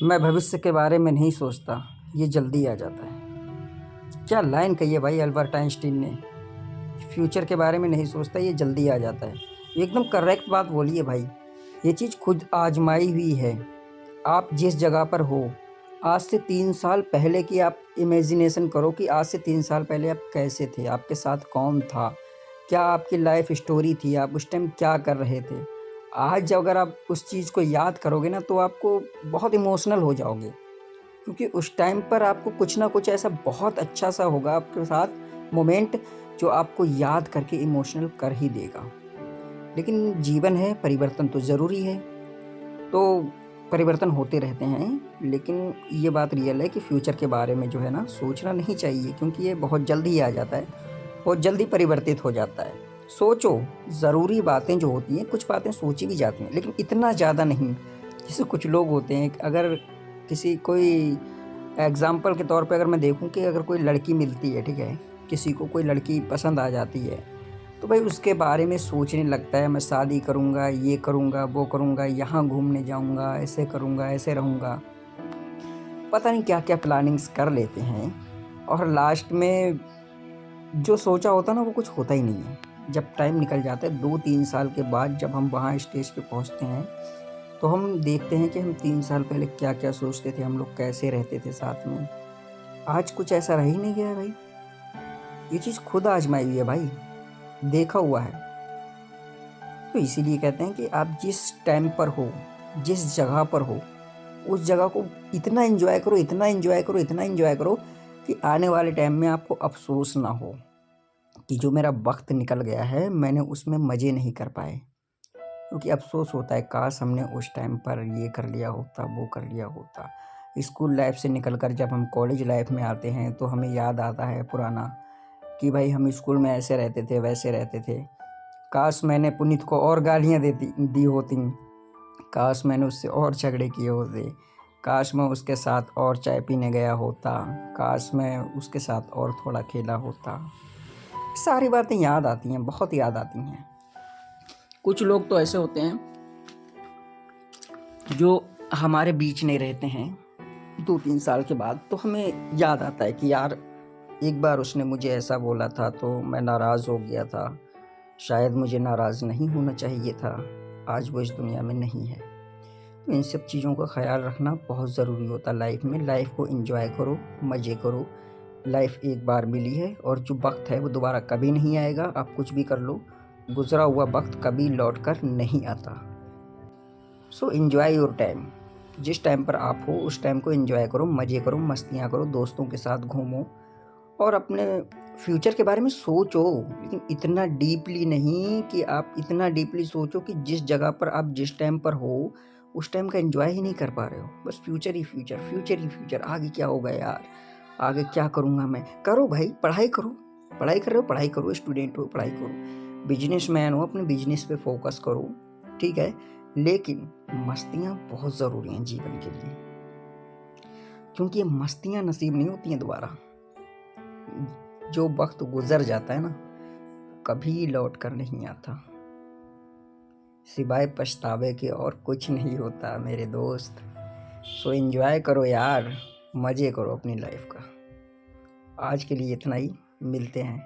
मैं भविष्य के बारे में नहीं सोचता, ये जल्दी आ जाता है। क्या लाइन कही है भाई अल्बर्ट आइंस्टीन ने। फ्यूचर के बारे में नहीं सोचता, ये जल्दी आ जाता है। एकदम करेक्ट बात बोली है भाई। ये चीज़ खुद आजमाई हुई है। आप जिस जगह पर हो, आज से 3 साल पहले की आप इमेजिनेशन करो कि आज से 3 साल पहले आप कैसे थे, आपके साथ कौन था, क्या आपकी लाइफ स्टोरी थी, आप उस टाइम क्या कर रहे थे। आज अगर आप उस चीज़ को याद करोगे ना तो आपको बहुत इमोशनल हो जाओगे, क्योंकि उस टाइम पर आपको कुछ ना कुछ ऐसा बहुत अच्छा सा होगा आपके साथ मोमेंट, जो आपको याद करके इमोशनल कर ही देगा। लेकिन जीवन है, परिवर्तन तो ज़रूरी है, तो परिवर्तन होते रहते हैं। लेकिन ये बात रियल है कि फ्यूचर के बारे में जो है ना सोचना नहीं चाहिए, क्योंकि ये बहुत जल्द ही आ जाता है, बहुत जल्दी परिवर्तित हो जाता है। सोचो, ज़रूरी बातें जो होती हैं, कुछ बातें सोची भी जाती हैं, लेकिन इतना ज़्यादा नहीं। जैसे कुछ लोग होते हैं, अगर किसी कोई एग्ज़ाम्पल के तौर पे अगर मैं देखूँ कि अगर कोई लड़की मिलती है, ठीक है, किसी को कोई लड़की पसंद आ जाती है, तो भाई उसके बारे में सोचने लगता है, मैं शादी करूँगा, ये करूँगा, वो करूँगा, यहाँ घूमने जाऊँगा, ऐसे करूँगा, ऐसे रहूँगा। पता नहीं क्या-क्या प्लानिंग्स कर लेते हैं, और लास्ट में जो सोचा होता है ना वो कुछ होता ही नहीं है। जब टाइम निकल जाता है 2-3 साल के बाद, जब हम वहाँ स्टेज पे पहुँचते हैं, तो हम देखते हैं कि हम 3 साल पहले क्या-क्या सोचते थे, हम लोग कैसे रहते थे साथ में। आज कुछ ऐसा रह ही नहीं गया है भाई। ये चीज़ खुद आज़माई हुई है भाई, देखा हुआ है। तो इसीलिए कहते हैं कि आप जिस टाइम पर हो, जिस जगह पर हो, उस जगह को इतना एन्जॉय करो, इतना एन्जॉय करो, इतना एन्जॉय करो कि आने वाले टाइम में आपको अफ़सोस ना हो कि जो मेरा वक़्त निकल गया है, मैंने उसमें मज़े नहीं कर पाए। क्योंकि अफ़सोस होता है, काश हमने उस टाइम पर ये कर लिया होता, वो कर लिया होता। स्कूल लाइफ़ से निकल कर जब हम कॉलेज लाइफ़ में आते हैं, तो हमें याद आता है पुराना कि भाई हम स्कूल में ऐसे रहते थे, वैसे रहते थे। काश मैंने पुनीत को और गालियाँ दी होती, काश मैंने उससे और झगड़े किए होते, काश मैं उसके साथ और चाय पीने गया होता, काश मैं उसके साथ और थोड़ा खेला होता। सारी बातें याद आती हैं, बहुत याद आती हैं। कुछ लोग तो ऐसे होते हैं जो हमारे बीच नहीं रहते हैं 2-3 साल के बाद, तो हमें याद आता है कि यार एक बार उसने मुझे ऐसा बोला था तो मैं नाराज़ हो गया था, शायद मुझे नाराज़ नहीं होना चाहिए था, आज वो इस दुनिया में नहीं है। तो इन सब चीज़ों का ख़्याल रखना बहुत ज़रूरी होता है लाइफ में। लाइफ को एंजॉय करो, मज़े करो। लाइफ एक बार मिली है, और जो वक्त है वो दोबारा कभी नहीं आएगा। आप कुछ भी कर लो, गुज़रा हुआ वक्त कभी लौट कर नहीं आता। So enjoy your time. जिस टाइम पर आप हो उस टाइम को एंजॉय करो, मज़े करो, मस्तियाँ करो, दोस्तों के साथ घूमो, और अपने फ्यूचर के बारे में सोचो, लेकिन इतना डीपली नहीं कि आप इतना डीपली सोचो कि जिस जगह पर आप जिस टाइम पर हो, उस टाइम का एन्जॉय ही नहीं कर पा रहे हो। बस फ्यूचर ही फ्यूचर, फ्यूचर ही फ्यूचर, आगे क्या होगा यार, आगे क्या करूँगा मैं। करो भाई, पढ़ाई करो, पढ़ाई कर रहे हो पढ़ाई करो, स्टूडेंट हो पढ़ाई करो, बिजनेसमैन हो अपने बिजनेस पे फोकस करो, ठीक है। लेकिन मस्तियाँ बहुत ज़रूरी हैं जीवन के लिए, क्योंकि ये मस्तियाँ नसीब नहीं होती हैं दोबारा। जो वक्त गुजर जाता है ना, कभी लौट कर नहीं आता, सिवाय पछतावे के और कुछ नहीं होता मेरे दोस्त। सो एंजॉय करो यार, मज़े करो अपनी लाइफ का। आज के लिए इतना ही, मिलते हैं।